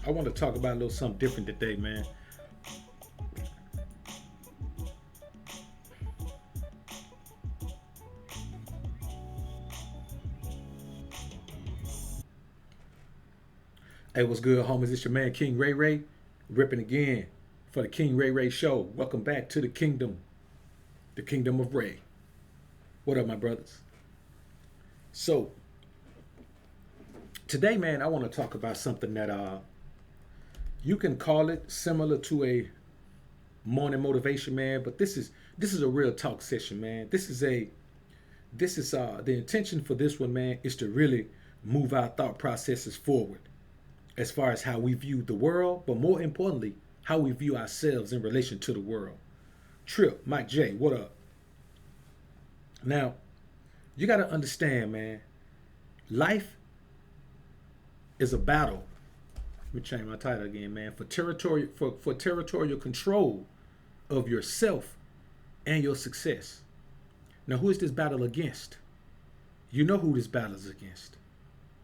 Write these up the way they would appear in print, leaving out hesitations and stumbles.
I want to talk about a little something different today, man. Hey, what's good, homies? It's your man King Ray Ray, ripping again for the King Ray Ray Show. Welcome back to the Kingdom of Ray. What up, my brothers? So today, man, I want to talk about something that you can call it similar to a morning motivation, man. But this is a real talk session, man. This is the intention for this one, man, is to really move our thought processes forward as far as how we view the world, but more importantly, how we view ourselves in relation to the world. Trip, Mike J, what up? Now, you got to understand, man, life is a battle. Let me change my title again, man. For territorial control of yourself and your success. Now, who is this battle against? You know who this battle is against.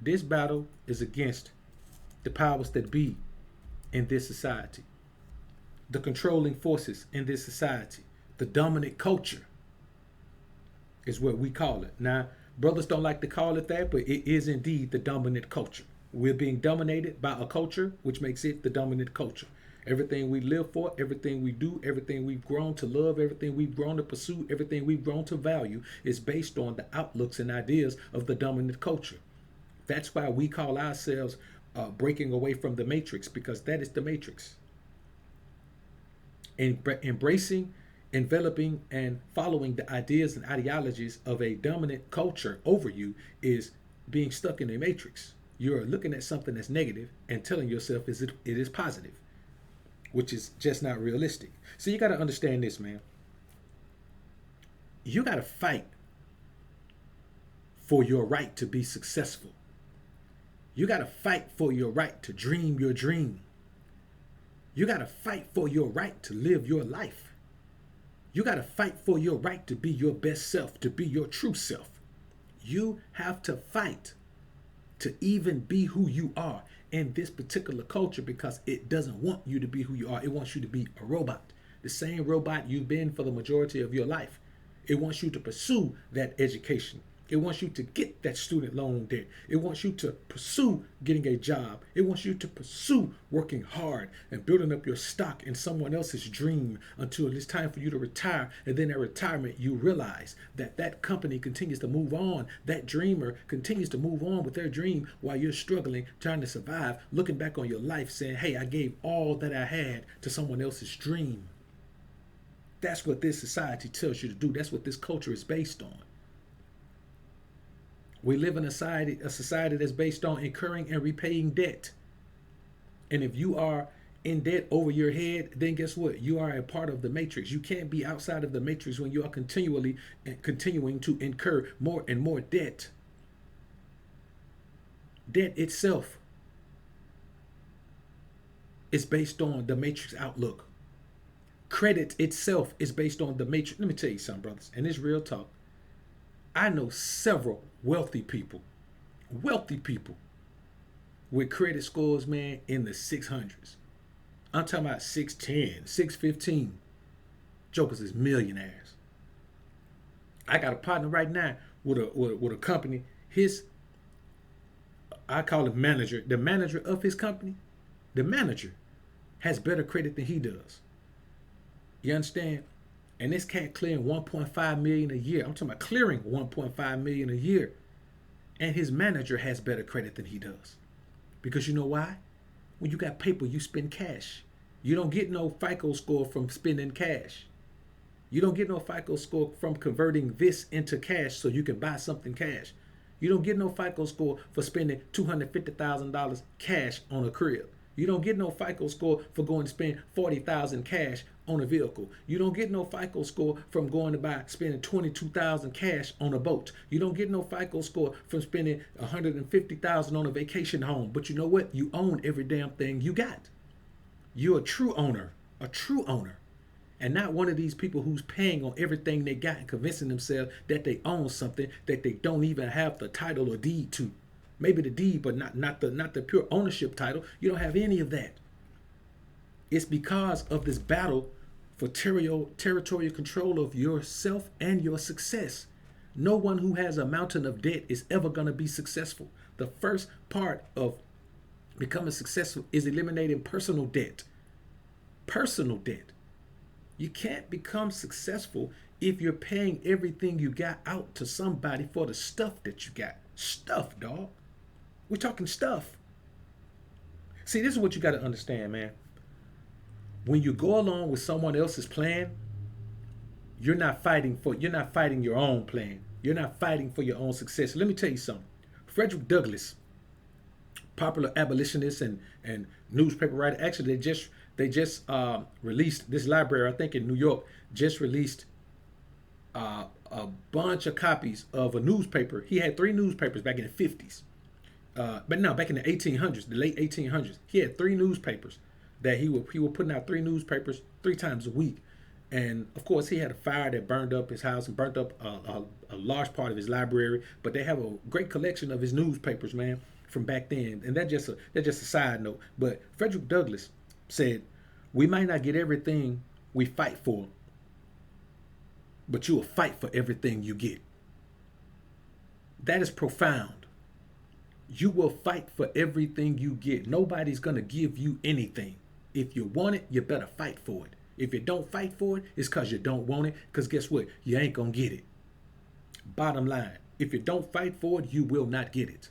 This battle is against the powers that be in this society, the controlling forces in this society, the dominant culture is what we call it. Now, brothers don't like to call it that, but it is indeed the dominant culture. We're being dominated by a culture, which makes it the dominant culture. Everything we live for, everything we do, everything we've grown to love, everything we've grown to pursue, everything we've grown to value is based on the outlooks and ideas of the dominant culture. That's why we call ourselves breaking away from the matrix, because that is the matrix. Embracing, enveloping, and following the ideas and ideologies of a dominant culture over you is being stuck in a matrix. You're looking at something that's negative and telling yourself it is positive, which is just not realistic. So you got to understand this, man. You got to fight for your right to be successful. You got to fight for your right to dream your dream. You got to fight for your right to live your life. You got to fight for your right to be your best self, to be your true self. You have to fight to even be who you are in this particular culture, because it doesn't want you to be who you are. It wants you to be a robot, the same robot you've been for the majority of your life. It wants you to pursue that education. It wants you to get that student loan debt. It wants you to pursue getting a job. It wants you to pursue working hard and building up your stock in someone else's dream until it's time for you to retire. And then at retirement, you realize that that company continues to move on. That dreamer continues to move on with their dream while you're struggling, trying to survive, looking back on your life saying, hey, I gave all that I had to someone else's dream. That's what this society tells you to do. That's what this culture is based on. We live in a society that's based on incurring and repaying debt. And if you are in debt over your head, then guess what? You are a part of the matrix. You can't be outside of the matrix when you are continuing to incur more and more debt. Debt itself is based on the matrix outlook. Credit itself is based on the matrix. Let me tell you something, brothers, and it's real talk. I know several wealthy people with credit scores, man, in the 600s. I'm talking about 610, 615. Jokers is millionaires. I got a partner right now with a company. I call him manager. The manager of his company, the manager has better credit than he does. You understand? And this cat clearing 1.5 million a year. I'm talking about clearing 1.5 million a year. And his manager has better credit than he does. Because you know why? When you got paper, you spend cash. You don't get no FICO score from spending cash. You don't get no FICO score from converting this into cash so you can buy something cash. You don't get no FICO score for spending $250,000 cash on a crib. You don't get no FICO score for going to spend $40,000 cash on a vehicle. You don't get no FICO score from going to spending $22,000 cash on a boat. You don't get no FICO score from spending $150,000 on a vacation home. But you know what? You own every damn thing you got. You're a true owner, and not one of these people who's paying on everything they got and convincing themselves that they own something that they don't even have the title or deed to. maybe the deed, but not the pure ownership title. You don't have any of that. It's because of this battle for territorial control of yourself and your success. No one who has a mountain of debt is ever going to be successful. The first part of becoming successful is eliminating personal debt. Personal debt. You can't become successful if you're paying everything you got out to somebody for the stuff that you got. Stuff, dog. We're talking stuff. See, this is what you got to understand, man. When you go along with someone else's plan, you're not fighting your own plan. You're not fighting for your own success. Let me tell you something. Frederick Douglass, popular abolitionist and newspaper writer, actually they just released, this library, I think in New York, just released a bunch of copies of a newspaper. He had 3 newspapers back in the 50s. But no, back in the 1800s, the late 1800s, he had 3 newspapers that he was putting out 3 newspapers 3 times a week. And of course, he had a fire that burned up his house and burnt up a large part of his library. But they have a great collection of his newspapers, man, from back then. And that's just a side note. But Frederick Douglass said, "We might not get everything we fight for, but you will fight for everything you get." That is profound. You will fight for everything you get. Nobody's going to give you anything. If you want it, you better fight for it. If you don't fight for it, it's because you don't want it. Because guess what? You ain't going to get it. Bottom line, if you don't fight for it, you will not get it.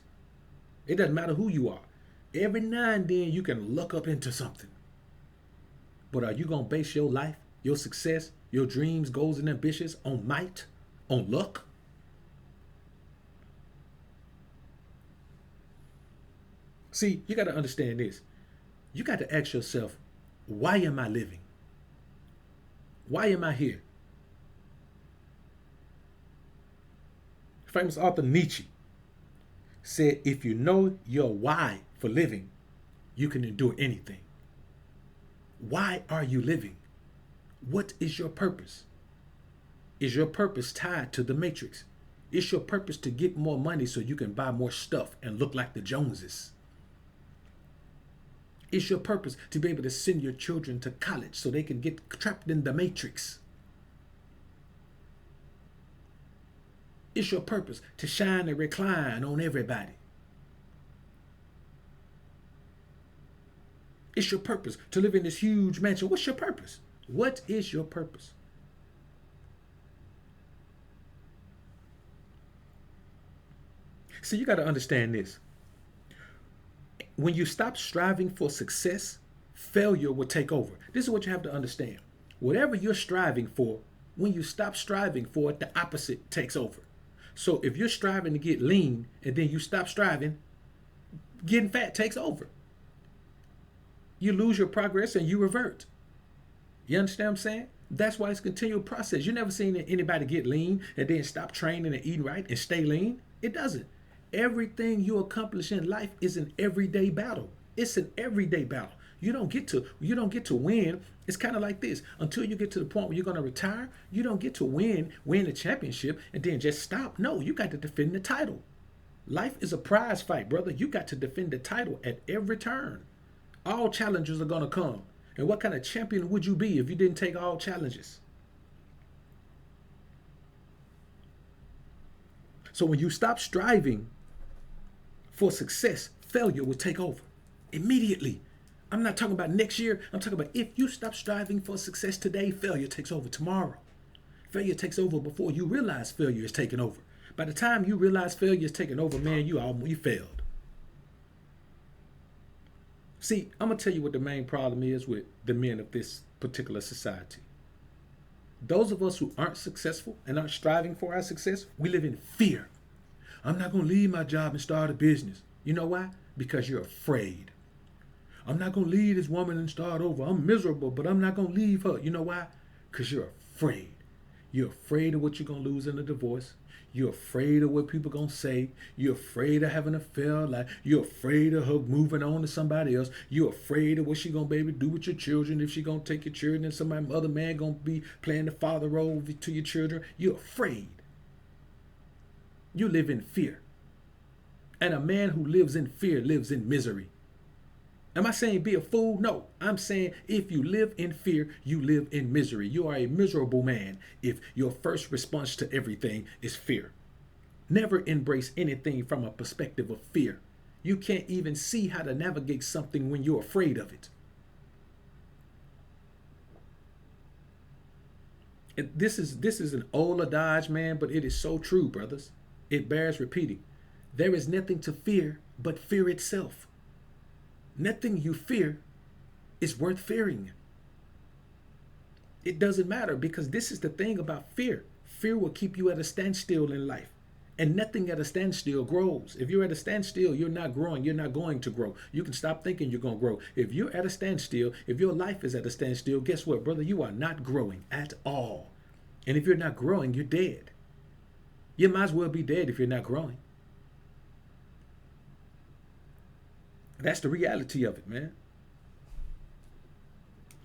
It doesn't matter who you are. Every now and then you can look up into something. But are you going to base your life, your success, your dreams, goals, and ambitions on might, on luck? See, you got to understand this. You got to ask yourself, why am I living? Why am I here? Famous author Neeche said, if you know your why for living, you can endure anything. Why are you living? What is your purpose? Is your purpose tied to the matrix? Is your purpose to get more money so you can buy more stuff and look like the Joneses? Is your purpose to be able to send your children to college so they can get trapped in the matrix? Is your purpose to shine and recline on everybody? It's your purpose to live in this huge mansion. What's your purpose? What is your purpose? See, you got to understand this. When you stop striving for success, failure will take over. This is what you have to understand. Whatever you're striving for, when you stop striving for it, the opposite takes over. So if you're striving to get lean and then you stop striving, getting fat takes over. You lose your progress and you revert. You understand what I'm saying? That's why it's a continual process. You never seen anybody get lean and then stop training and eating right and stay lean. It doesn't. Everything you accomplish in life is an everyday battle. It's an everyday battle. You don't get to win. It's kind of like this. Until you get to the point where you're going to retire, you don't get to win the championship and then just stop. No, you got to defend the title. Life is a prize fight, brother. You got to defend the title at every turn. All challenges are going to come. And what kind of champion would you be if you didn't take all challenges? So when you stop striving for success, failure will take over immediately. I'm not talking about next year. I'm talking about if you stop striving for success today, failure takes over tomorrow. Failure takes over before you realize failure is taking over. By the time you realize failure is taking over, man, you failed. See, I'm going to tell you what the main problem is with the men of this particular society. Those of us who aren't successful and aren't striving for our success, we live in fear. I'm not going to leave my job and start a business. You know why? Because you're afraid. I'm not going to leave this woman and start over. I'm miserable, but I'm not going to leave her. You know why? Because you're afraid. You're afraid of what you're going to lose in a divorce. You're afraid of what people are going to say. You're afraid of having an affair. Like you're afraid of her moving on to somebody else. You're afraid of what she's going to be able to do with your children. If she's going to take your children and some other man going to be playing the father role to your children. You're afraid. You live in fear. And a man who lives in fear lives in misery. Am I saying be a fool? No. I'm saying if you live in fear, you live in misery. You are a miserable man if your first response to everything is fear. Never embrace anything from a perspective of fear. You can't even see how to navigate something when you're afraid of it. This is an old adage, man, but it is so true, brothers. It bears repeating. There is nothing to fear but fear itself. Nothing you fear is worth fearing. It doesn't matter, because this is the thing about fear. Fear will keep you at a standstill in life. And nothing at a standstill grows. If you're at a standstill, you're not growing. You're not going to grow. You can stop thinking you're going to grow. If you're at a standstill, if your life is at a standstill, guess what, brother? You are not growing at all. And if you're not growing, you're dead. You might as well be dead if you're not growing. That's the reality of it, man.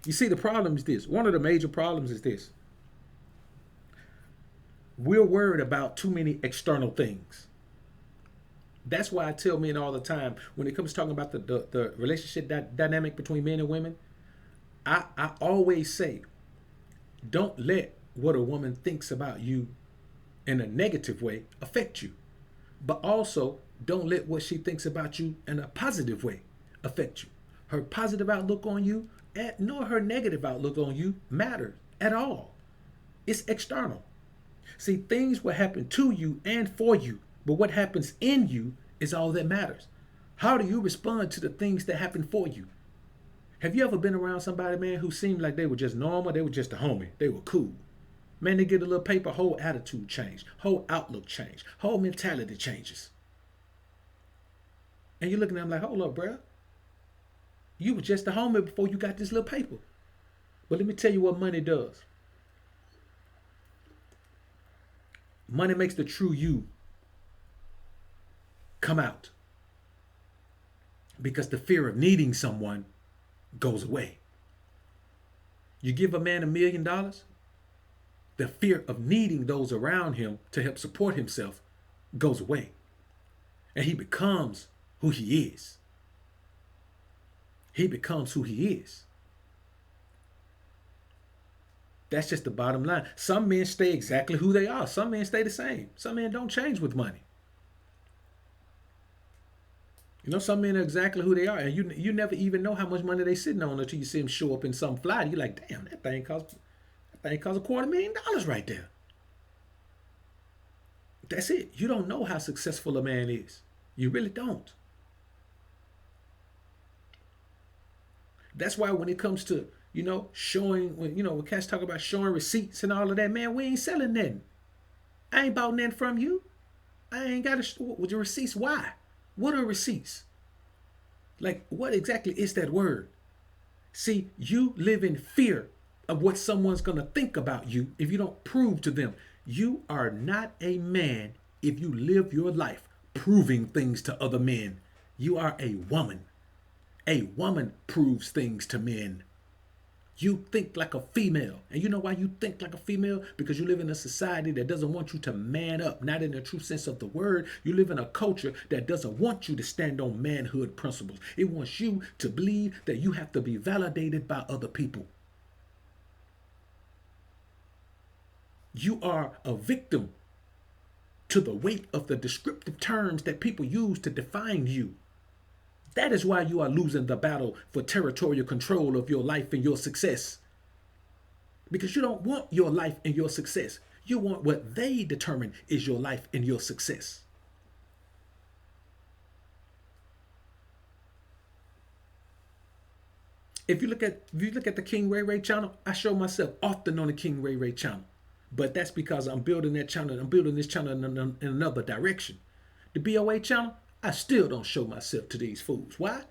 You see, the problem is this. One of the major problems is this. We're worried about too many external things. That's why I tell men all the time, when it comes to talking about the relationship dynamic between men and women, I always say, don't let what a woman thinks about you in a negative way affect you. But also, don't let what she thinks about you in a positive way affect you. Her positive outlook on you, nor her negative outlook on you matters at all. It's external. See, things will happen to you and for you, but what happens in you is all that matters. How do you respond to the things that happen for you? Have you ever been around somebody, man, who seemed like they were just normal? They were just a homie. They were cool. Man, they get a little paper, whole attitude change, whole outlook change, whole mentality changes. And you're looking at them like, hold up, bro. You were just a homie before you got this little paper. But let me tell you what money does. Money makes the true you come out, because the fear of needing someone goes away. You give a man $1 million, the fear of needing those around him to help support himself goes away. And he becomes who he is. He becomes who he is. That's just the bottom line. Some men stay exactly who they are. Some men stay the same. Some men don't change with money. You know, some men are exactly who they are, and you never even know how much money they sitting on until you see them show up in some fly. You're like, damn, that thing costs $250,000 right there. That's it. You don't know how successful a man is. You really don't. That's why when it comes to, showing, when cats talk about showing receipts and all of that, man, we ain't selling nothing. I ain't bought nothing from you. I ain't got with your receipts. Why? What are receipts? Like, what exactly is that word? See, you live in fear of what someone's going to think about you if you don't prove to them. You are not a man if you live your life proving things to other men. You are a woman. A woman proves things to men. You think like a female. And you know why you think like a female? Because you live in a society that doesn't want you to man up, not in the true sense of the word. You live in a culture that doesn't want you to stand on manhood principles. It wants you to believe that you have to be validated by other people. You are a victim to the weight of the descriptive terms that people use to define you. That is why you are losing the battle for territorial control of your life and your success. Because you don't want your life and your success. You want what they determine is your life and your success. If you look at the King Ray Ray channel, I show myself often on the King Ray Ray channel. But that's because I'm building that channel. I'm building this channel in another direction. The BOA channel, I still don't show myself to these fools. Why?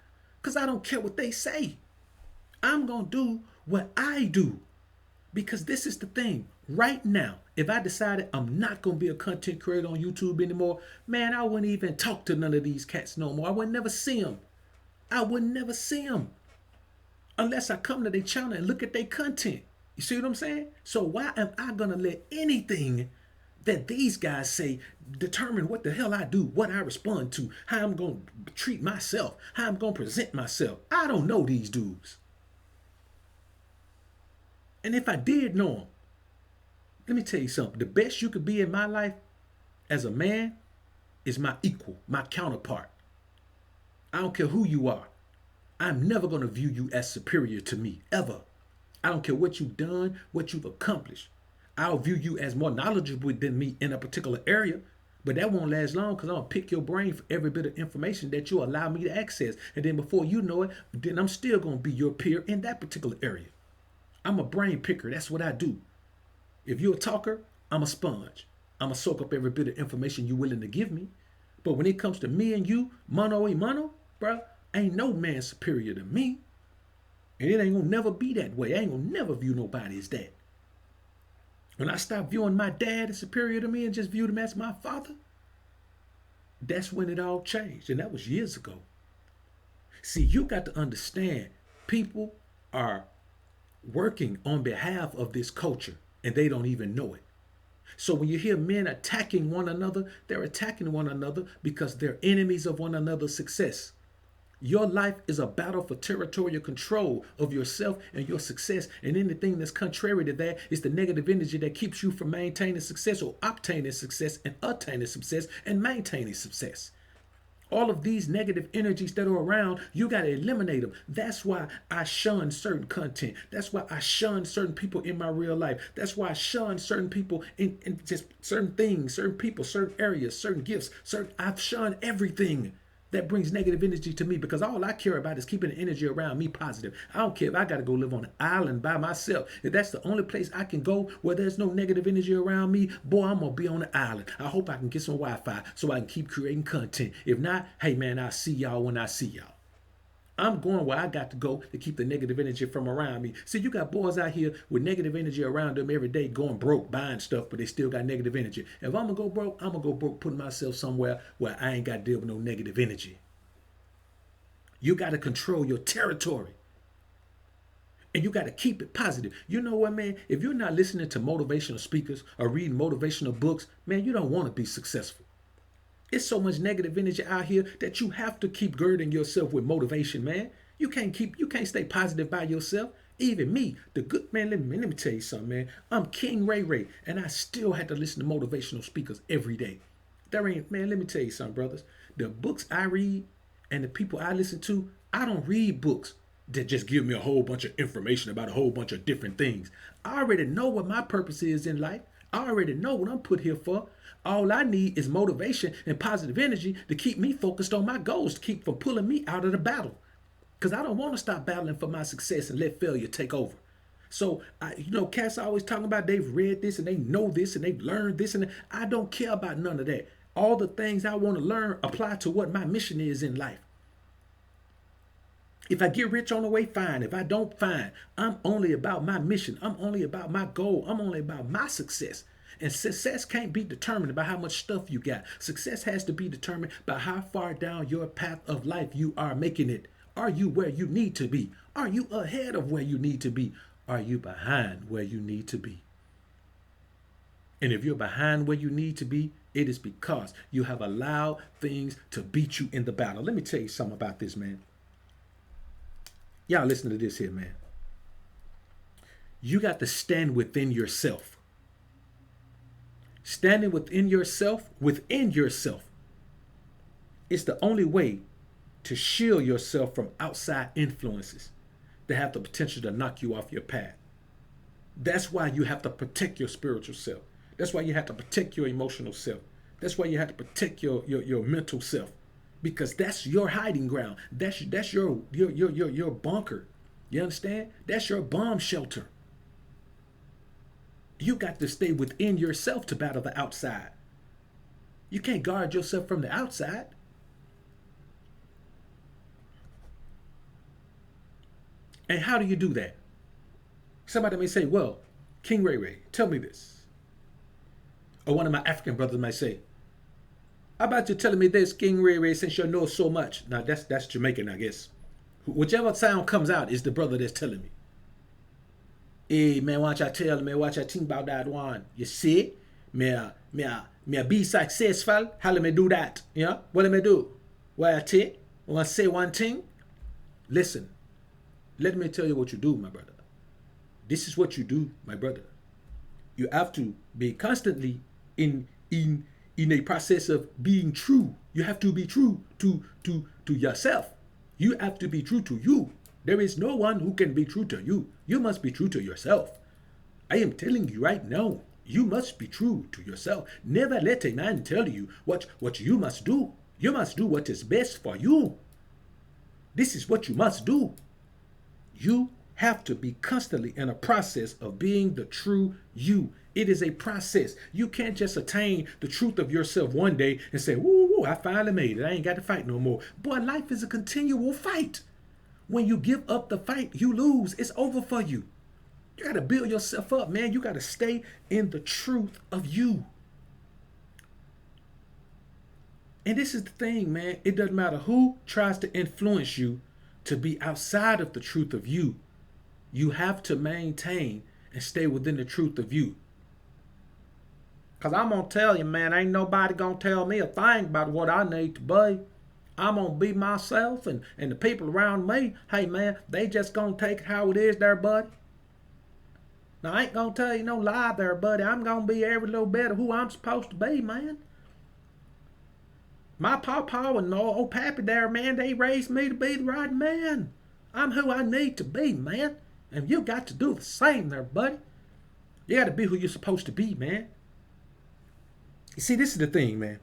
Because I don't care what they say. I'm going to do what I do. Because this is the thing. Right now, if I decided I'm not going to be a content creator on YouTube anymore, man, I wouldn't even talk to none of these cats no more. I would never see them. I would never see them. Unless I come to their channel and look at their content. You see what I'm saying? So why am I going to let anything that these guys say determine what the hell I do, what I respond to, how I'm going to treat myself, how I'm going to present myself. I don't know these dudes. And if I did know them, let me tell you something. The best you could be in my life as a man is my equal, my counterpart. I don't care who you are. I'm never going to view you as superior to me, ever. I don't care what you've done, what you've accomplished. I'll view you as more knowledgeable than me in a particular area, but that won't last long because I'm going to pick your brain for every bit of information that you allow me to access. And then before you know it, then I'm still going to be your peer in that particular area. I'm a brain picker. That's what I do. If you're a talker, I'm a sponge. I'm going to soak up every bit of information you're willing to give me. But when it comes to me and you, mano a mano, bro, ain't no man superior to me. And it ain't going to never be that way. I ain't going to never view nobody as that. When I stopped viewing my dad as superior to me and just viewed him as my father, that's when it all changed. And that was years ago. See, you got to understand, people are working on behalf of this culture and they don't even know it. So when you hear men attacking one another, they're attacking one another because they're enemies of one another's success. Your life is a battle for territorial control of yourself and your success. And anything that's contrary to that is the negative energy that keeps you from maintaining success or obtaining success and attaining success and maintaining success. All of these negative energies that are around, you got to eliminate them. That's why I shun certain content. That's why I shun certain people in my real life. That's why I shun certain people in just certain things, certain people, certain areas, certain gifts. I've shunned everything that brings negative energy to me because all I care about is keeping the energy around me positive. I don't care if I got to go live on an island by myself. If that's the only place I can go where there's no negative energy around me, boy, I'm going to be on the island. I hope I can get some Wi-Fi so I can keep creating content. If not, hey man, I'll see y'all when I see y'all. I'm going where I got to go to keep the negative energy from around me. See, you got boys out here with negative energy around them every day going broke, buying stuff, but they still got negative energy. If I'm going to go broke, I'm going to go broke putting myself somewhere where I ain't got to deal with no negative energy. You got to control your territory. And you got to keep it positive. You know what, man? If you're not listening to motivational speakers or reading motivational books, man, you don't want to be successful. It's so much negative energy out here that you have to keep girding yourself with motivation, man. You can't stay positive by yourself. Even me, the good man, let me tell you something, man. I'm King Ray Ray, and I still had to listen to motivational speakers every day. Man, let me tell you something, brothers. The books I read and the people I listen to, I don't read books that just give me a whole bunch of information about a whole bunch of different things. I already know what my purpose is in life. I already know what I'm put here for. All I need is motivation and positive energy to keep me focused on my goals, to keep from pulling me out of the battle. Because I don't want to stop battling for my success and let failure take over. So, cats are always talking about they've read this and they know this and they've learned this. And I don't care about none of that. All the things I want to learn apply to what my mission is in life. If I get rich on the way, fine. If I don't, fine. I'm only about my mission. I'm only about my goal. I'm only about my success. And success can't be determined by how much stuff you got. Success has to be determined by how far down your path of life you are making it. Are you where you need to be? Are you ahead of where you need to be? Are you behind where you need to be? And if you're behind where you need to be, it is because you have allowed things to beat you in the battle. Let me tell you something about this, man. Y'all listen to this here, man. You got to stand within yourself. Standing within yourself, it's the only way to shield yourself from outside influences that have the potential to knock you off your path. That's why you have to protect your spiritual self. That's why you have to protect your emotional self. That's why you have to protect your mental self. Because that's your hiding ground. That's your bunker. You understand? That's your bomb shelter. You got to stay within yourself to battle the outside. You can't guard yourself from the outside. And how do you do that? Somebody may say, well, King Ray Ray, tell me this. Or one of my African brothers might say, how about you telling me this, King Ray Ray, since you know so much? Now, that's Jamaican, I guess. Whichever sound comes out is the brother that's telling me. Hey, man, watch I tell, man, watch I think about that one. You see? Me me be successful. How let me do that? You know, what let me do? Well, I take, want to say one thing. Listen, let me tell you what you do, my brother. This is what you do, my brother. You have to be constantly in a process of being true. You have to be true to yourself. You have to be true to you. There is no one who can be true to you. You must be true to yourself. I am telling you right now, you must be true to yourself. Never let a man tell you what you must do. You must do what is best for you. This is what you must do. You have to be constantly in a process of being the true you. It is a process. You can't just attain the truth of yourself one day and say, woo, I finally made it. I ain't got to fight no more. Boy, life is a continual fight. When you give up the fight, you lose. It's over for you. You got to build yourself up, man. You got to stay in the truth of you. And this is the thing, man. It doesn't matter who tries to influence you to be outside of the truth of you. You have to maintain and stay within the truth of you. Because I'm going to tell you, man, ain't nobody going to tell me a thing about what I need to be. I'm going to be myself, and the people around me, hey, man, they just going to take it how it is there, buddy. Now, I ain't going to tell you no lie there, buddy. I'm going to be every little bit of who I'm supposed to be, man. My pawpaw and old pappy there, man, they raised me to be the right man. I'm who I need to be, man. And you got to do the same there, buddy. You got to be who you're supposed to be, man. You see, this is the thing, man.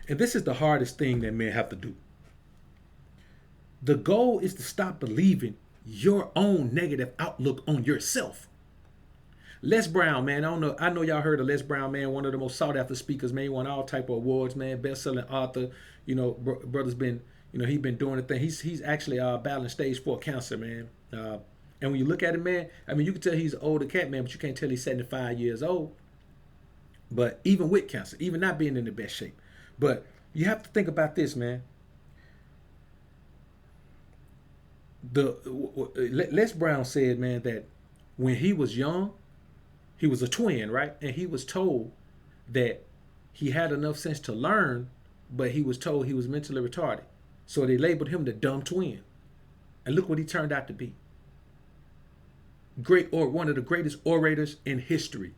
And this is the hardest thing that men have to do. The goal is to stop believing your own negative outlook on yourself. Les Brown, man, I know y'all heard of Les Brown, man, one of the most sought after speakers, man. He won all type of awards, man, best-selling author. You know, brother's been, you know, he been doing the thing. He's actually battling stage 4 cancer, man. And when you look at him, man, I mean, you can tell he's an older cat, man, but you can't tell he's 75 years old. But even with cancer, even not being in the best shape. But you have to think about this, man. Les Brown said, man, that when he was young, he was a twin, right? And he was told that he had enough sense to learn, but he was told he was mentally retarded. So they labeled him the dumb twin. And look what he turned out to be. One of the greatest orators in history.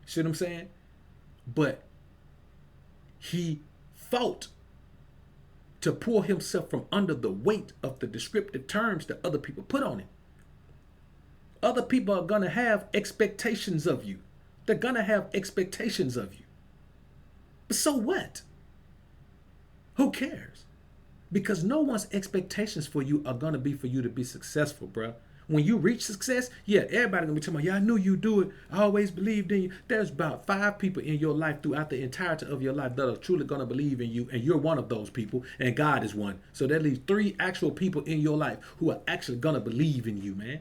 See what I'm saying? But he fought to pull himself from under the weight of the descriptive terms that other people put on him. Other people are going to have expectations of you. They're going to have expectations of you. But so what? Who cares? Because no one's expectations for you are going to be for you to be successful, bro. When you reach success, yeah, everybody going to be talking about, yeah, I knew you'd do it. I always believed in you. There's about 5 people in your life throughout the entirety of your life that are truly going to believe in you, and you're one of those people, and God is one. So that leaves 3 actual people in your life who are actually going to believe in you, man.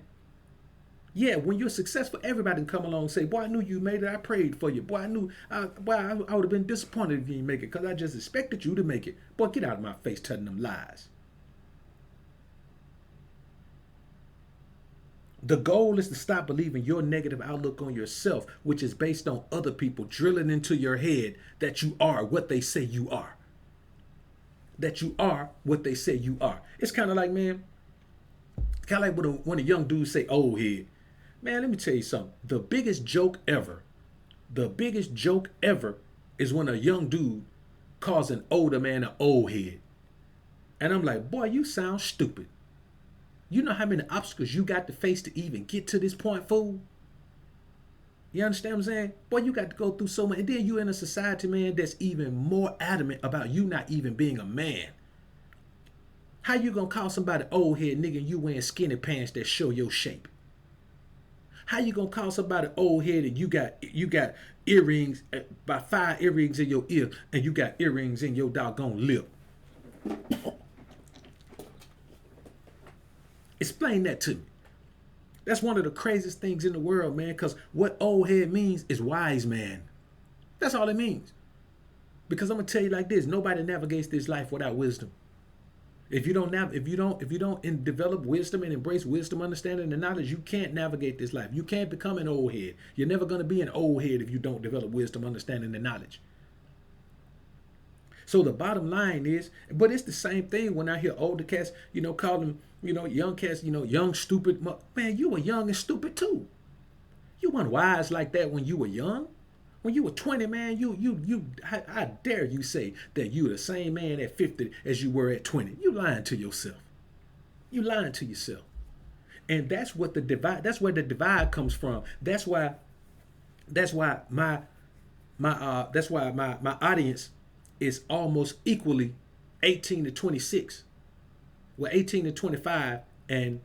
Yeah, when you're successful, everybody can come along and say, boy, I knew you made it. I prayed for you. Boy, I would have been disappointed if you didn't make it because I just expected you to make it. Boy, get out of my face telling them lies. The goal is to stop believing your negative outlook on yourself, which is based on other people drilling into your head that you are what they say you are. That you are what they say you are. It's kind of like, man, when a young dude say old head. Man, let me tell you something. The biggest joke ever is when a young dude calls an older man an old head. And I'm like, boy, you sound stupid. You know how many obstacles you got to face to even get to this point, fool? You understand what I'm saying? Boy, you got to go through so much. And then you in a society, man, that's even more adamant about you not even being a man. How you gonna call somebody old head nigga and you wearing skinny pants that show your shape? How you gonna call somebody old head and you got earrings, about 5 earrings in your ear, and you got earrings in your doggone lip? Explain that to me. That's one of the craziest things in the world, man, because what old head means is wise man. That's all it means. Because I'm going to tell you like this, nobody navigates this life without wisdom. If you don't develop wisdom and embrace wisdom, understanding, and knowledge, you can't navigate this life. You can't become an old head. You're never going to be an old head if you don't develop wisdom, understanding, and knowledge. So the bottom line is, but it's the same thing when I hear older cats, call them, young cats, young stupid. Man, you were young and stupid too. You weren't wise like that when you were young. When you were 20, man, I dare you say that you were the same man at 50 as you were at 20. You lying to yourself. You lying to yourself. And that's what the divide, that's where the divide comes from. That's why my audience is almost equally 18 to 26. We're 18 to 25 and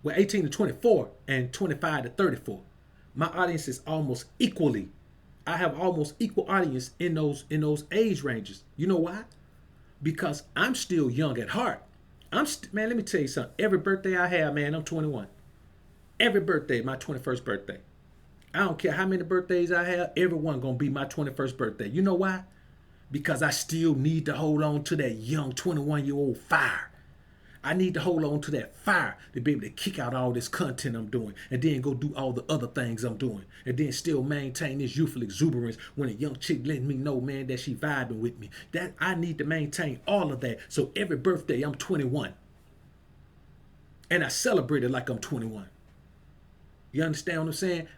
we're 18 to 24 and 25 to 34. My audience is almost equally. I have almost equal audience in those age ranges. You know why? Because I'm still young at heart. Man, let me tell you something. Every birthday I have, man, I'm 21. Every birthday, my 21st birthday. I don't care how many birthdays I have, everyone gonna be my 21st birthday. You know why? Because I still need to hold on to that young 21-year-old fire. I need to hold on to that fire to be able to kick out all this content I'm doing and then go do all the other things I'm doing and then still maintain this youthful exuberance when a young chick letting me know, man, that she vibing with me. That I need to maintain all of that. So every birthday I'm 21 and I celebrate it like I'm 21. You understand what I'm saying?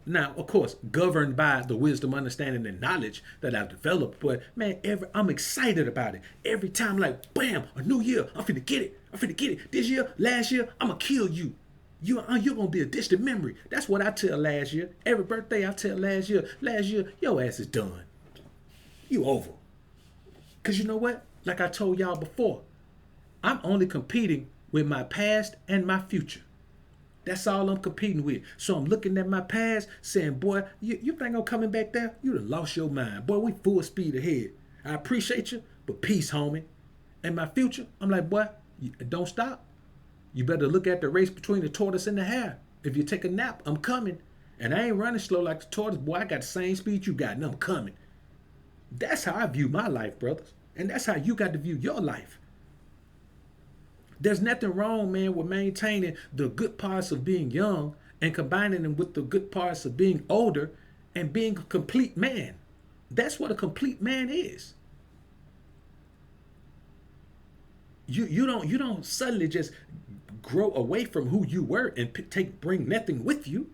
Now, of course, governed by the wisdom, understanding, and knowledge that I've developed. But man, I'm excited about it. Every time, like, bam, a new year, I'm finna get it. I'm finna get it. This year, last year, I'm gonna kill you. You're gonna be a distant memory. That's what I tell last year. Every birthday I tell last year, your ass is done. You over. Cause you know what? Like I told y'all before, I'm only competing with my past and my future. That's all I'm competing with. So I'm looking at my past saying, boy, you think I'm coming back there? You done lost your mind. Boy, we full speed ahead. I appreciate you, but peace, homie. And my future, I'm like, boy, don't stop. You better look at the race between the tortoise and the hare. If you take a nap, I'm coming. And I ain't running slow like the tortoise. Boy, I got the same speed you got, and I'm coming. That's how I view my life, brothers. And that's how you got to view your life. There's nothing wrong, man, with maintaining the good parts of being young and combining them with the good parts of being older and being a complete man. That's what a complete man is. You don't suddenly just grow away from who you were and bring nothing with you.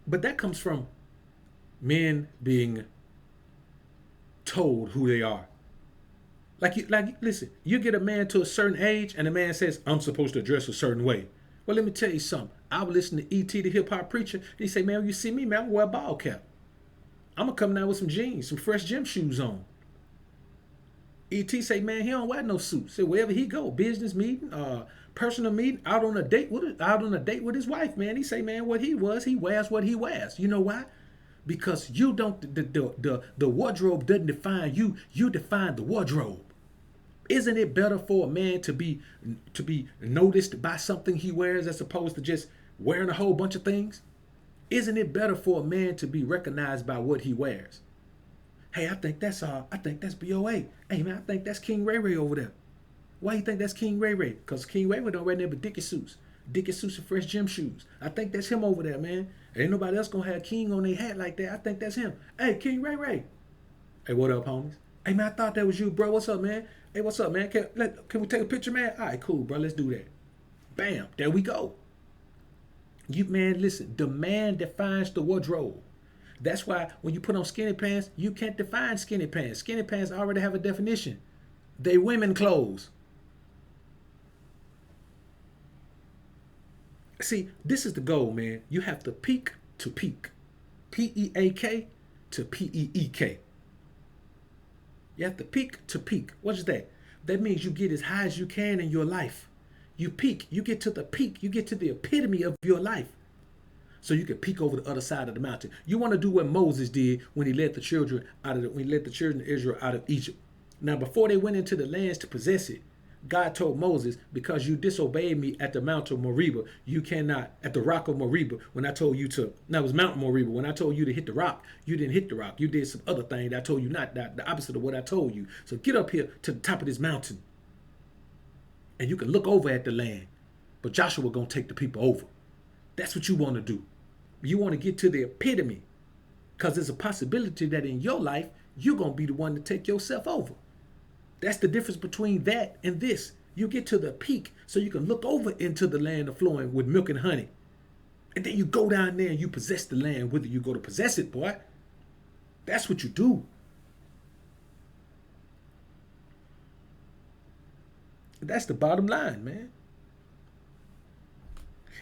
But that comes from men being told who they are. Listen, you get a man to a certain age and the man says, I'm supposed to dress a certain way. Well, let me tell you something. I would listen to E.T. the hip hop preacher, and he say, man, when you see me, man, I'm gonna wear a ball cap. I'm gonna come down with some jeans, some fresh gym shoes on. E.T. say, man, he don't wear no suit. Say wherever he go, business meeting, personal meeting, out on a date with his wife, man. He say, man, he wears what he wears. You know why? Because you don't, the wardrobe doesn't define you. You define the wardrobe. Isn't it better for a man to be noticed by something he wears as opposed to just wearing a whole bunch of things? Isn't it better for a man to be recognized by what he wears? Hey, I think that's BOA. Hey man, I think that's King Ray Ray over there. Why you think that's King Ray Ray? Because King Ray Ray don't wear nothing but Dickie suits and fresh gym shoes. I think that's him over there, man. Ain't nobody else gonna have King on their hat like that. I think that's him. Hey, King Ray Ray. Hey, what up, homies? Hey man, I thought that was you, bro. What's up, man? Hey, what's up, man? Can we take a picture, man? All right, cool, bro. Let's do that. Bam, there we go. You man, listen. The man defines the wardrobe. That's why when you put on skinny pants, you can't define skinny pants. Skinny pants already have a definition. They women clothes. See, this is the goal, man. You have to peak to peak. P-E-A-K to P-E-E-K. You have to peak to peak. What is that? That means you get as high as you can in your life. You peak. You get to the peak. You get to the epitome of your life. So you can peek over the other side of the mountain. You want to do what Moses did when he led the children of Israel out of Egypt. Now, before they went into the lands to possess it, God told Moses, because you disobeyed me at the Mount of Moriah, you cannot, at the rock of Moriah, when I told you to, no, it was Mount Moriah, when I told you to hit the rock, you didn't hit the rock. You did some other thing that I told you not, the opposite of what I told you. So get up here to the top of this mountain and you can look over at the land. But Joshua going to take the people over. That's what you want to do. You want to get to the epitome, because there's a possibility that in your life, you're going to be the one to take yourself over. That's the difference between that and this. You get to the peak so you can look over into the land of flowing with milk and honey. And then you go down there and you possess the land, whether you go to possess it, boy. That's what you do. That's the bottom line, man.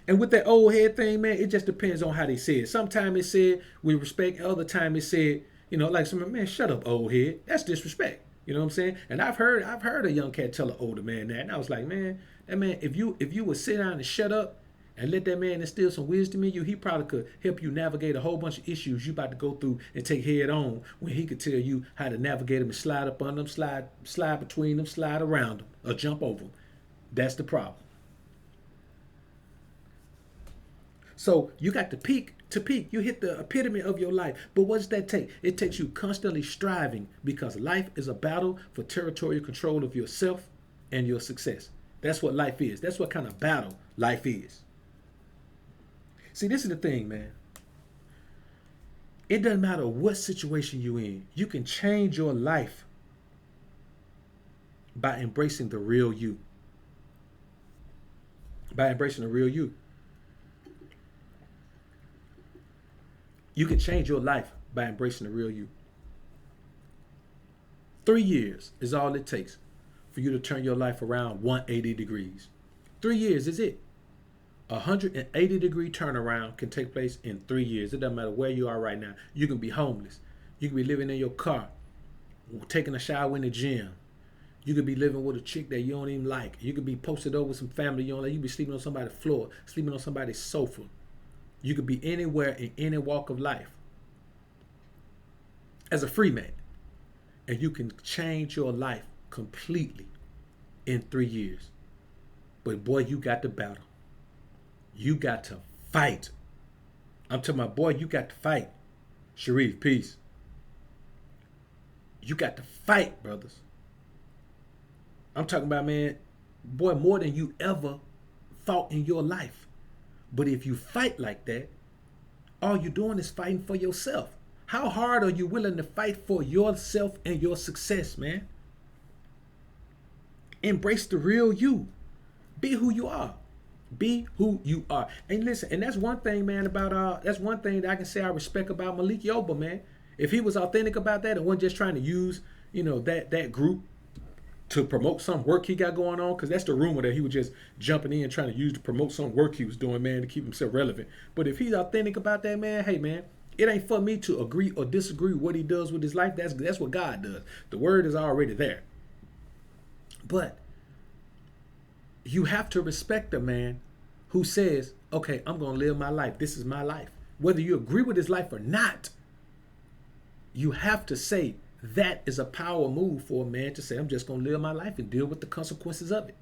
And with that old head thing, man, it just depends on how they say it. Sometimes it said with respect, other time it said, like someone, man, shut up, old head. That's disrespect. You know what I'm saying? And I've heard a young cat tell an older man that, and I was like, man, that man, if you would sit down and shut up and let that man instill some wisdom in you, he probably could help you navigate a whole bunch of issues you about to go through and take head on, when he could tell you how to navigate them and slide up on them, slide between them, slide around them, or jump over them. That's the problem. So you got to peak. You hit the epitome of your life. But what does that take? It takes you constantly striving, because life is a battle for territorial control of yourself and your success. That's what life is. That's what kind of battle life is. See, this is the thing, man. It doesn't matter what situation you're in. You can change your life by embracing the real you. By embracing the real you. You can change your life by embracing the real you. 3 years is all it takes for you to turn your life around 180 degrees. 3 years is it. 180-degree turnaround can take place in 3 years. It doesn't matter where you are right now. You can be homeless. You can be living in your car, taking a shower in the gym. You could be living with a chick that you don't even like. You could be posted over with some family you don't like. You could be sleeping on somebody's floor, sleeping on somebody's sofa. You could be anywhere in any walk of life as a free man. And you can change your life completely in 3 years. But boy, you got to battle. You got to fight. I'm telling my boy, you got to fight. Sharif, peace. You got to fight, brothers. I'm talking about, man, boy, more than you ever fought in your life. But if you fight like that, all you're doing is fighting for yourself. How hard are you willing to fight for yourself and your success, man? Embrace the real you. Be who you are. Be who you are. And listen, and that's one thing, man, that's one thing that I can say I respect about Malik Yoba, man. If he was authentic about that and wasn't just trying to use, that group to promote some work he got going on, because that's the rumor that he was just jumping in trying to use to promote some work he was doing, man, to keep himself relevant. But if he's authentic about that, man, hey, man, it ain't for me to agree or disagree with what he does with his life. That's what God does. The word is already there. But you have to respect a man who says, okay, I'm going to live my life. This is my life. Whether you agree with his life or not, you have to say, that is a power move for a man to say, I'm just going to live my life and deal with the consequences of it.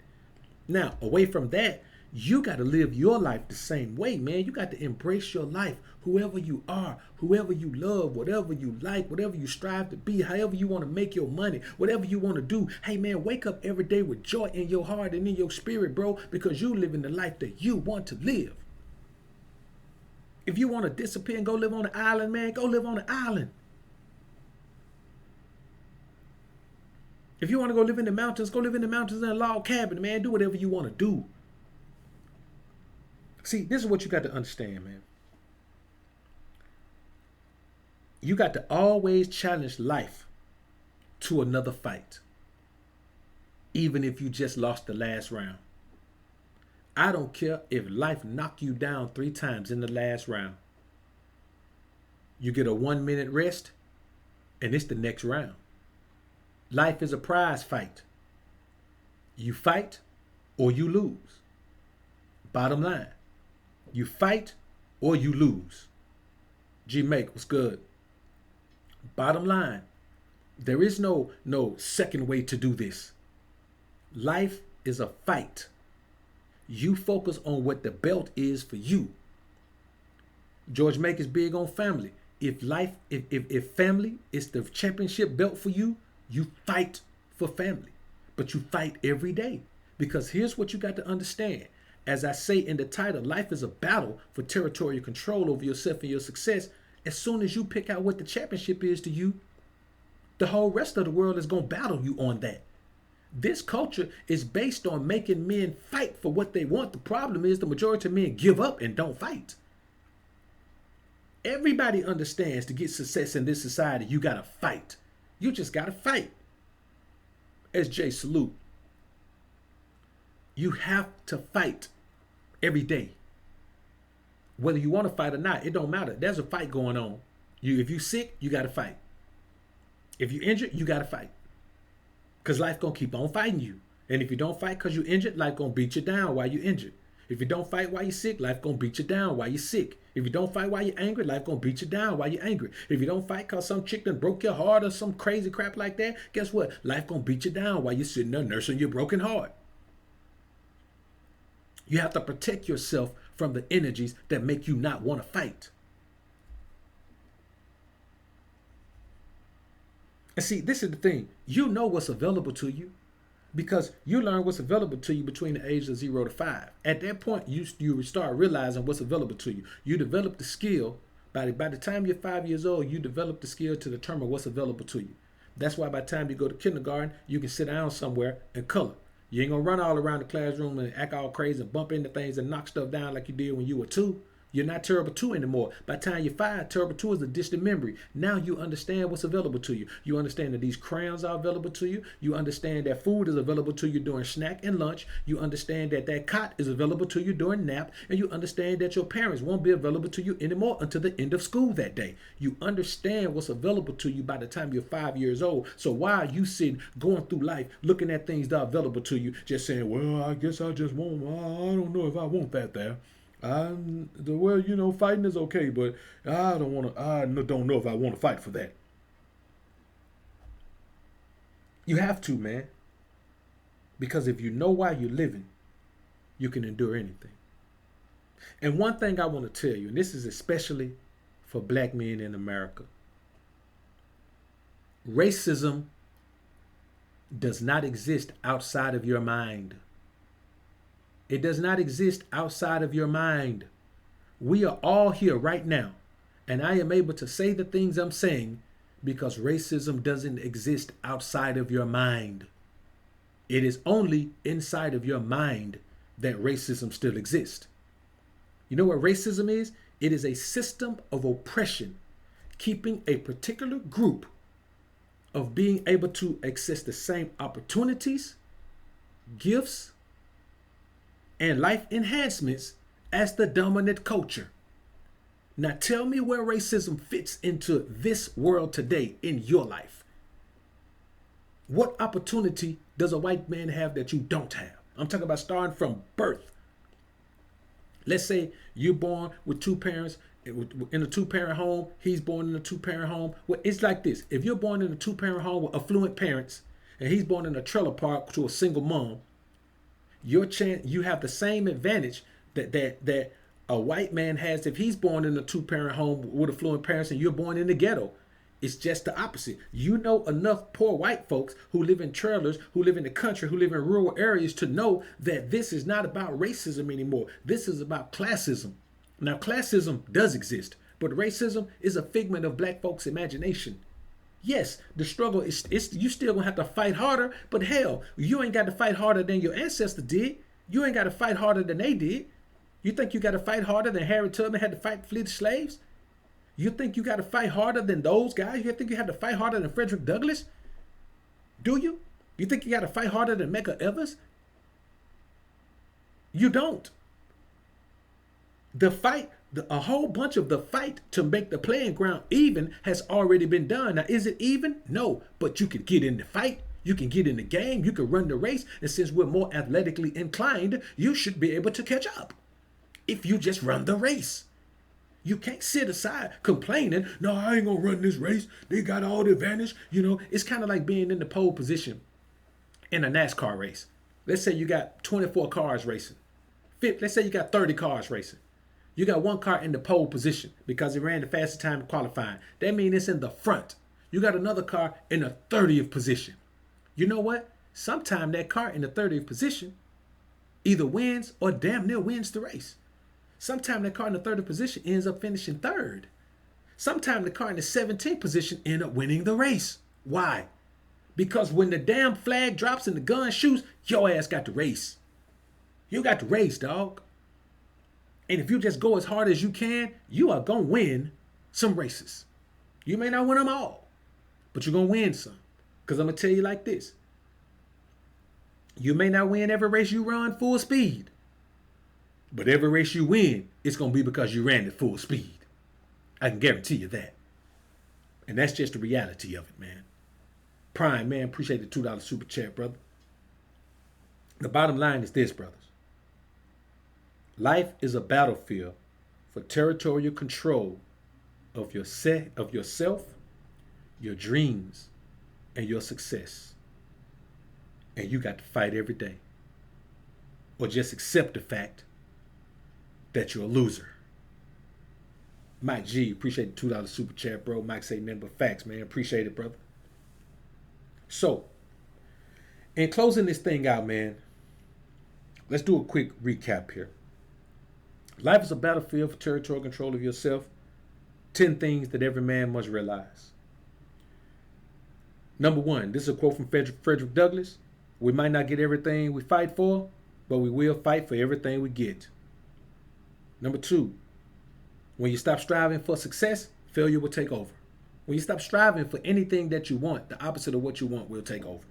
Now, away from that, you got to live your life the same way, man. You got to embrace your life, whoever you are, whoever you love, whatever you like, whatever you strive to be, however you want to make your money, whatever you want to do. Hey, man, wake up every day with joy in your heart and in your spirit, bro, because you living the life that you want to live. If you want to disappear and go live on an island, man, go live on an island. If you want to go live in the mountains, go live in the mountains in a log cabin, man. Do whatever you want to do. See, this is what you got to understand, man. You got to always challenge life to another fight, even if you just lost the last round. I don't care if life knock you down 3 times in the last round. You get a 1-minute rest, and it's the next round. Life is a prize fight. You fight or you lose. Bottom line. You fight or you lose. G-Make, what's good? Bottom line. There is no second way to do this. Life is a fight. You focus on what the belt is for you. George Make is big on family. If family is the championship belt for you, you fight for family. But you fight every day. Because here's what you got to understand. As I say in the title, life is a battle for territorial control over yourself and your success. As soon as you pick out what the championship is to you, the whole rest of the world is going to battle you on that. This culture is based on making men fight for what they want. The problem is the majority of men give up and don't fight. Everybody understands to get success in this society, you got to fight. You just got to fight. SJ, salute. You have to fight every day. Whether you want to fight or not, it don't matter. There's a fight going on. If you're sick, you got to fight. If you're injured, you got to fight. Because life going to keep on fighting you. And if you don't fight because you're injured, life going to beat you down while you're injured. If you don't fight while you're sick, life going to beat you down while you're sick. If you don't fight while you're angry, life going to beat you down while you're angry. If you don't fight because some chick done broke your heart or some crazy crap like that, guess what? Life going to beat you down while you're sitting there nursing your broken heart. You have to protect yourself from the energies that make you not want to fight. And see, this is the thing. You know what's available to you because you learn what's available to you between the ages of 0 to 5. At that point, you start realizing what's available to you. You develop the skill. By the time you're 5 years old, you develop the skill to determine what's available to you. That's why by the time you go to kindergarten, you can sit down somewhere and color. You ain't gonna run all around the classroom and act all crazy and bump into things and knock stuff down like you did when you were 2. You're not terrible 2 anymore. By the time you're 5, terrible 2 is a distant memory. Now you understand what's available to you. You understand that these crayons are available to you. You understand that food is available to you during snack and lunch. You understand that that cot is available to you during nap. And you understand that your parents won't be available to you anymore until the end of school that day. You understand what's available to you by the time you're 5 years old. So why are you sitting going through life looking at things that are available to you just saying, well, I guess I just won't, I don't know if I want that there. Fighting is okay, but I don't know if I want to fight for that. You have to, man. Because if you know why you're living, you can endure anything. And one thing I want to tell you, and this is especially for black men in America, racism does not exist outside of your mind. It does not exist outside of your mind. We are all here right now, and I am able to say the things I'm saying because racism doesn't exist outside of your mind. It is only inside of your mind that racism still exists. You know what racism is? It is a system of oppression, keeping a particular group of being able to access the same opportunities, gifts, and life enhancements as the dominant culture. Now tell me where racism fits into this world today in your life. What opportunity does a white man have that you don't have? I'm talking about starting from birth. Let's say you're born with 2 parents in a 2-parent home. He's born in a 2-parent home. Well, it's like this. If you're born in a 2-parent home with affluent parents and he's born in a trailer park to a single mom, you have the same advantage that a white man has if he's born in a 2-parent home with affluent parents and you're born in the ghetto. It's just the opposite. You know enough poor white folks who live in trailers, who live in the country, who live in rural areas to know that this is not about racism anymore. This is about classism. Now, classism does exist, but racism is a figment of black folks' imagination. Yes, the struggle is you still gonna have to fight harder, but hell, you ain't got to fight harder than your ancestors did. You ain't got to fight harder than they did. You think you got to fight harder than Harriet Tubman had to fight to flee the slaves? You think you got to fight harder than those guys? You think you had to fight harder than Frederick Douglass? Do you? You think you got to fight harder than Medgar Evers? You don't. A whole bunch of the fight to make the playing ground even has already been done. Now, is it even? No, but you can get in the fight. You can get in the game. You can run the race. And since we're more athletically inclined, you should be able to catch up if you just run the race. You can't sit aside complaining, no, I ain't gonna run this race. They got all the advantage. It's kind of like being in the pole position in a NASCAR race. Let's say you got 24 cars racing. Let's say you got 30 cars racing. You got one car in the pole position because it ran the fastest time qualifying. That means it's in the front. You got another car in the 30th position. You know what? Sometime that car in the 30th position either wins or damn near wins the race. Sometime that car in the 30th position ends up finishing third. Sometime the car in the 17th position ends up winning the race. Why? Because when the damn flag drops and the gun shoots, your ass got to race. You got to race, dog. And if you just go as hard as you can, you are going to win some races. You may not win them all, but you're going to win some. Because I'm going to tell you like this. You may not win every race you run full speed, but every race you win, it's going to be because you ran at full speed. I can guarantee you that. And that's just the reality of it, man. Prime, man, appreciate the $2 super chat, brother. The bottom line is this, brothers. Life is a battlefield for territorial control of yourself, your dreams, and your success. And you got to fight every day. Or just accept the fact that you're a loser. Mike G, appreciate the $2 super chat, bro. Mike say nothing but facts, man. Appreciate it, brother. So, in closing this thing out, man, let's do a quick recap here. Life is a battlefield for territorial control of yourself. 10 things that every man must realize. Number 1, this is a quote from Frederick Douglass. We might not get everything we fight for, but we will fight for everything we get. Number 2, when you stop striving for success, failure will take over. When you stop striving for anything that you want, the opposite of what you want will take over.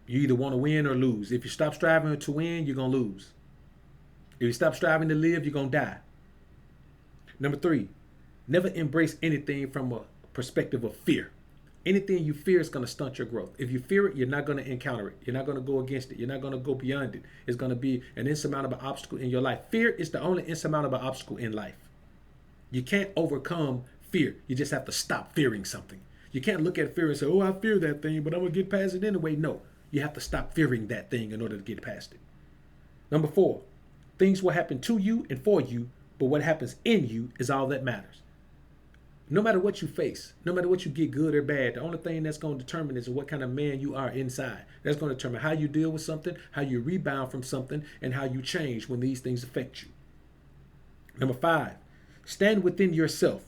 You either want to win or lose. If you stop striving to win, you're going to lose. If you stop striving to live, you're going to die. Number 3, never embrace anything from a perspective of fear. Anything you fear is going to stunt your growth. If you fear it, you're not going to encounter it. You're not going to go against it. You're not going to go beyond it. It's going to be an insurmountable obstacle in your life. Fear is the only insurmountable obstacle in life. You can't overcome fear. You just have to stop fearing something. You can't look at fear and say, oh, I fear that thing, but I'm going to get past it anyway. No, you have to stop fearing that thing in order to get past it. Number 4, things will happen to you and for you, but what happens in you is all that matters. No matter what you face, no matter what you get, good or bad, the only thing that's going to determine is what kind of man you are inside. That's going to determine how you deal with something, how you rebound from something, and how you change when these things affect you. Number 5, stand within yourself.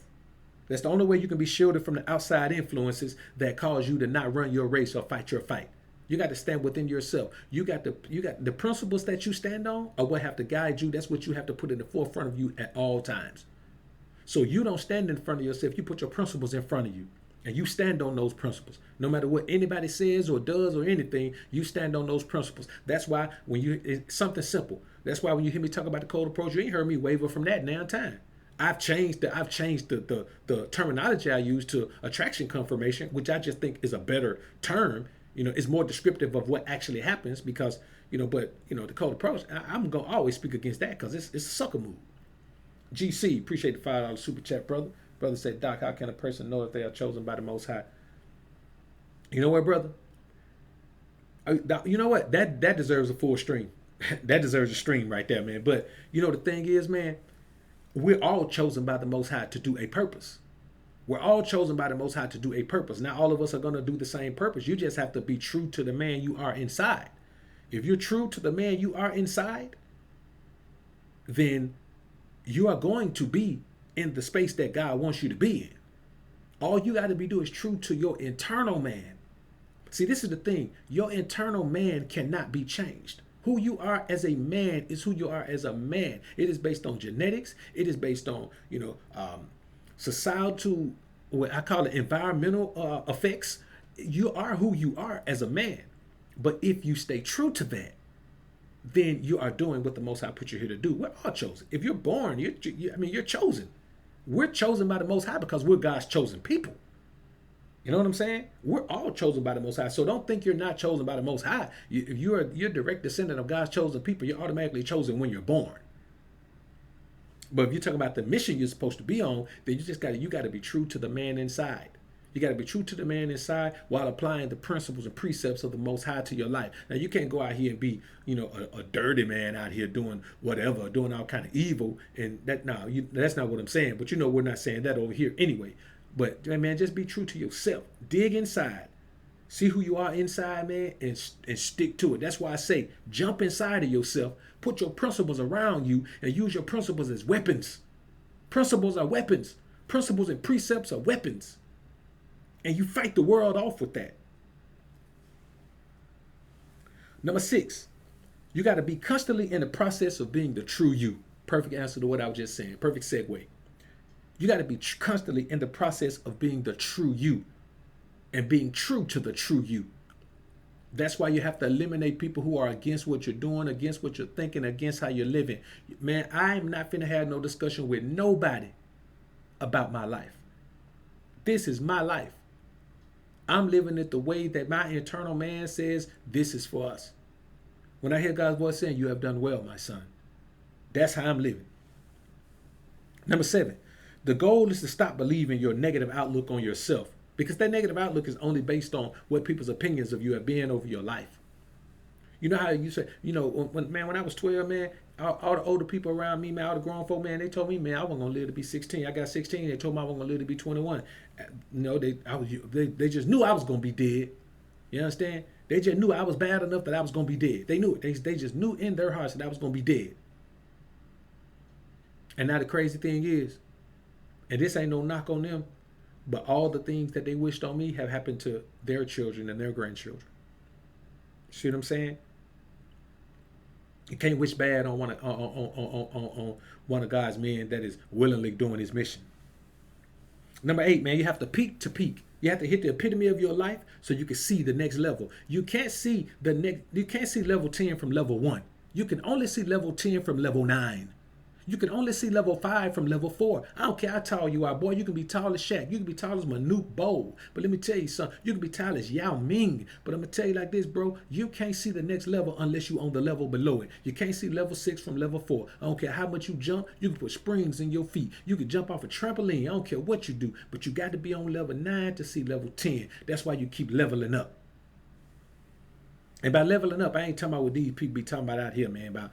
That's the only way you can be shielded from the outside influences that cause you to not run your race or fight your fight. You got to stand within yourself. You got the principles that you stand on are what have to guide you. That's what you have to put in the forefront of you at all times. So you don't stand in front of yourself. You put your principles in front of you and you stand on those principles. No matter what anybody says or does or anything, you stand on those principles. That's why it's something simple. That's why when you hear me talk about the cold approach, you ain't heard me waver from that now time. I've changed the terminology I use to attraction confirmation, which I just think is a better term. It's more descriptive of what actually happens because, the cold approach, I'm going to always speak against that because it's a sucker move. GC, appreciate the $5 super chat, brother. Brother said, Doc, how can a person know if they are chosen by the Most High? You know what, brother? You know what? That deserves a full stream. That deserves a stream right there, man. But, the thing is, man, we're all chosen by the Most High to do a purpose. We're all chosen by the Most High to do a purpose. Not all of us are going to do the same purpose. You just have to be true to the man you are inside. If you're true to the man you are inside, then you are going to be in the space that God wants you to be in. All you got to be doing is true to your internal man. See, this is the thing. Your internal man cannot be changed. Who you are as a man is who you are as a man. It is based on genetics. It is based on, societal, what I call it, environmental effects. You are who you are as a man. But if you stay true to that, then you are doing what the Most High put you here to do. We're all chosen. If you're born, you're chosen. We're chosen by the Most High because we're God's chosen people. You know what I'm saying? We're all chosen by the Most High. So don't think you're not chosen by the Most High. If you're a direct descendant of God's chosen people, you're automatically chosen when you're born. But if you're talking about the mission you're supposed to be on, then you got to be true to the man inside. You got to be true to the man inside while applying the principles and precepts of the Most High to your life. Now, you can't go out here and be, a dirty man out here doing whatever, doing all kind of evil. And that's not what I'm saying. But we're not saying that over here anyway. But man, just be true to yourself. Dig inside. See who you are inside, man, and stick to it. That's why I say jump inside of yourself, put your principles around you, and use your principles as weapons. Principles are weapons. Principles and precepts are weapons. And you fight the world off with that. Number 6, you got to be constantly in the process of being the true you. Perfect answer to what I was just saying. Perfect segue. You got to be constantly in the process of being the true you and being true to the true you. That's why you have to eliminate people who are against what you're doing, against what you're thinking, against how you're living. Man, I'm not finna have no discussion with nobody about my life. This is my life. I'm living it the way that my internal man says this is for us. When I hear God's voice saying, "You have done well, my son," that's how I'm living. Number 7, the goal is to stop believing your negative outlook on yourself, because that negative outlook is only based on what people's opinions of you have been over your life. You know how you say, when I was 12, man, all the older people around me, man, all the grown folk, man, they told me, man, I wasn't gonna live to be 16. I got 16. They told me I wasn't gonna live to be 21. They just knew I was gonna be dead. You understand? They just knew I was bad enough that I was gonna be dead. They knew it. They just knew in their hearts that I was gonna be dead. And now the crazy thing is, and this ain't no knock on them, but all the things that they wished on me have happened to their children and their grandchildren. See what I'm saying? You can't wish bad on one of God's men that is willingly doing his mission. Number 8, man, you have to peak to peak. You have to hit the epitome of your life so you can see the next level. You can't see level 10 from level 1. You can only see level 10 from level 9. You can only see level 5 from level 4. I don't care how tall you are, boy. You can be tall as Shaq. You can be tall as Manute Bol. But let me tell you something. You can be tall as Yao Ming. But I'm going to tell you like this, bro. You can't see the next level unless you on the level below it. You can't see level 6 from level 4. I don't care how much you jump. You can put springs in your feet. You can jump off a trampoline. I don't care what you do. But you got to be on level 9 to see level 10. That's why you keep leveling up. And by leveling up, I ain't talking about what these people be talking about out here, man, about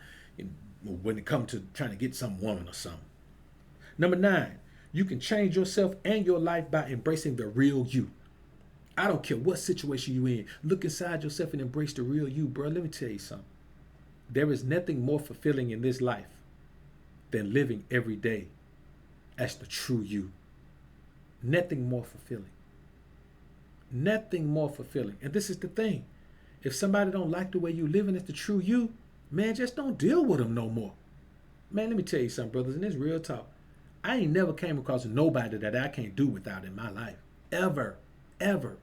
when it comes to trying to get some woman or something. Number 9, you can change yourself and your life by embracing the real you. I don't care what situation you in. Look inside yourself and embrace the real you, bro. Let me tell you something. There is nothing more fulfilling in this life than living every day as the true you. Nothing more fulfilling. Nothing more fulfilling. And this is the thing. If somebody don't like the way you living as the true you, man, just don't deal with them no more. Man, let me tell you something, brothers, and this real talk. I ain't never came across nobody that I can't do without in my life. Ever. Ever.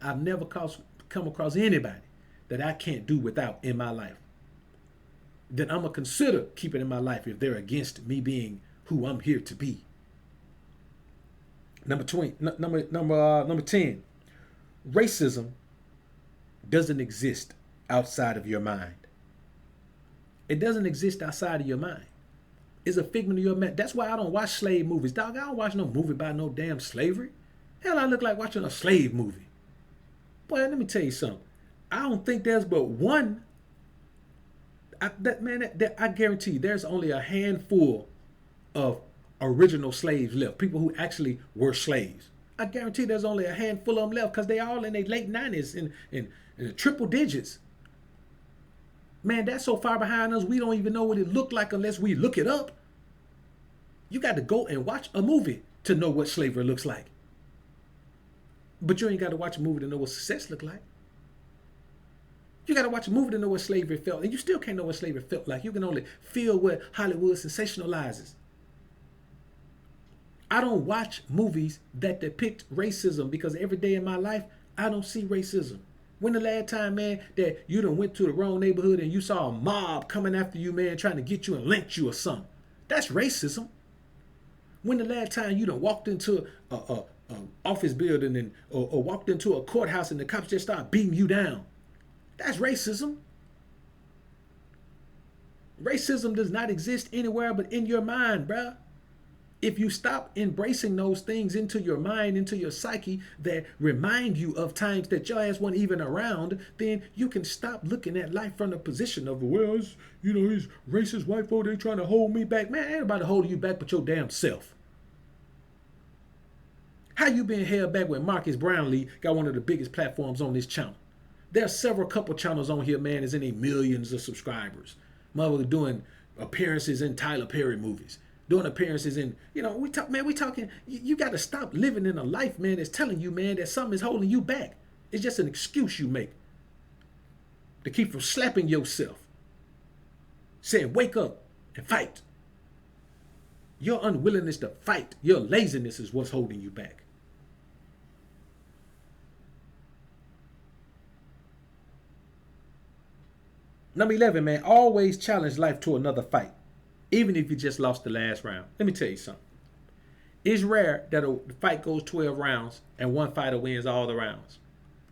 I've never come across anybody that I can't do without in my life. That I'm going to consider keeping in my life if they're against me being who I'm here to be. Number 10. Racism doesn't exist outside of your mind. It doesn't exist outside of your mind. It's a figment of your mind. That's why I don't watch slave movies. Dog, I don't watch no movie about no damn slavery. Hell, I look like watching a slave movie. Boy, let me tell you something. I don't think there's but one. I guarantee you there's only a handful of original slaves left. People who actually were slaves. I guarantee there's only a handful of them left because they all in their late 90s in triple digits. Man, that's so far behind us, we don't even know what it looked like unless we look it up. You got to go and watch a movie to know what slavery looks like. But you ain't got to watch a movie to know what success looked like. You got to watch a movie to know what slavery felt. And you still can't know what slavery felt like. You can only feel what Hollywood sensationalizes. I don't watch movies that depict racism because every day in my life, I don't see racism. When the last time, man, that you done went to the wrong neighborhood and you saw a mob coming after you, man, trying to get you and lynch you or something? That's racism. When the last time you done walked into a office building or walked into a courthouse and the cops just start beating you down? That's racism. Racism does not exist anywhere but in your mind, bruh. If you stop embracing those things into your mind, into your psyche that remind you of times that your ass wasn't even around, then you can stop looking at life from the position of, well, it's, these racist white folk, they trying to hold me back. Man, ain't nobody holding you back but your damn self. How you been held back when Marcus Brownlee got one of the biggest platforms on this channel? There's several couple channels on here, man, that's in their millions of subscribers. Mother doing appearances in Tyler Perry movies, doing appearances in, we talking, you got to stop living in a life, man, that's telling you, man, that something is holding you back. It's just an excuse you make to keep from slapping yourself, saying, wake up and fight. Your unwillingness to fight, your laziness is what's holding you back. Number 11, man, always challenge life to another fight, even if you just lost the last round. Let me tell you something. It's rare that a fight goes 12 rounds and one fighter wins all the rounds.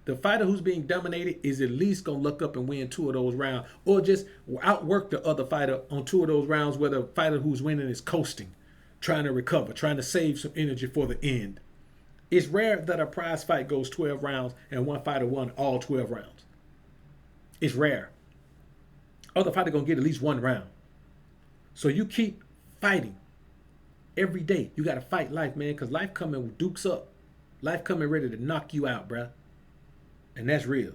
The fighter who's being dominated is at least going to look up and win 2 of those rounds, or just outwork the other fighter on 2 of those rounds where the fighter who's winning is coasting, trying to recover, trying to save some energy for the end. It's rare that a prize fight goes 12 rounds and one fighter won all 12 rounds. It's rare. Other fighter going to get at least 1 round. So you keep fighting every day. You got to fight life, man, because life coming with dukes up. Life coming ready to knock you out, bruh. And that's real.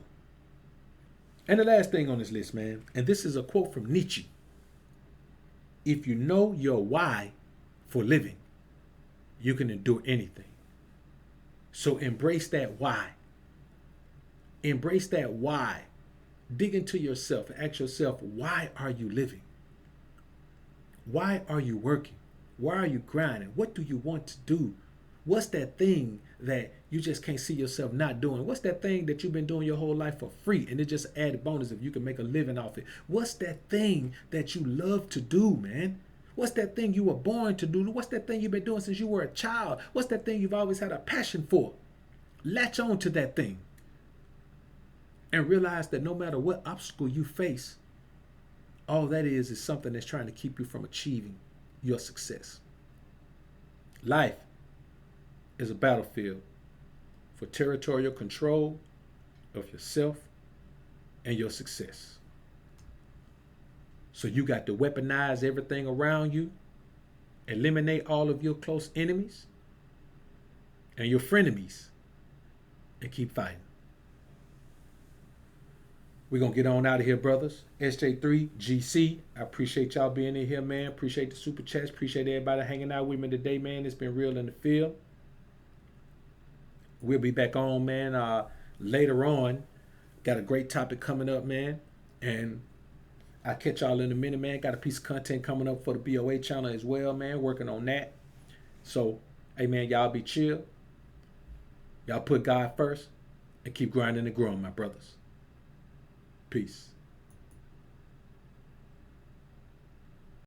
And the last thing on this list, man, and this is a quote from Neeche. If you know your why for living, you can endure anything. So embrace that why. Embrace that why. Dig into yourself and ask yourself, why are you living? Why are you working? Why are you grinding? What do you want to do? What's that thing that you just can't see yourself not doing? What's that thing that you've been doing your whole life for free and it just added bonus if you can make a living off it? What's that thing that you love to do, man? What's that thing you were born to do? What's that thing you've been doing since you were a child? What's that thing you've always had a passion for? Latch on to that thing. And realize that no matter what obstacle you face, all that is something that's trying to keep you from achieving your success. Life is a battlefield for territorial control of yourself and your success. So you got to weaponize everything around you, eliminate all of your close enemies and your frenemies, and keep fighting. We're going to get on out of here, brothers. SJ3GC, I appreciate y'all being in here, man. Appreciate the super chats. Appreciate everybody hanging out with me today, man. It's been real in the field. We'll be back on, man, later on. Got a great topic coming up, man. And I'll catch y'all in a minute, man. Got a piece of content coming up for the BOA channel as well, man. Working on that. So, hey, man, y'all be chill. Y'all put God first and keep grinding and growing, my brothers. Peace.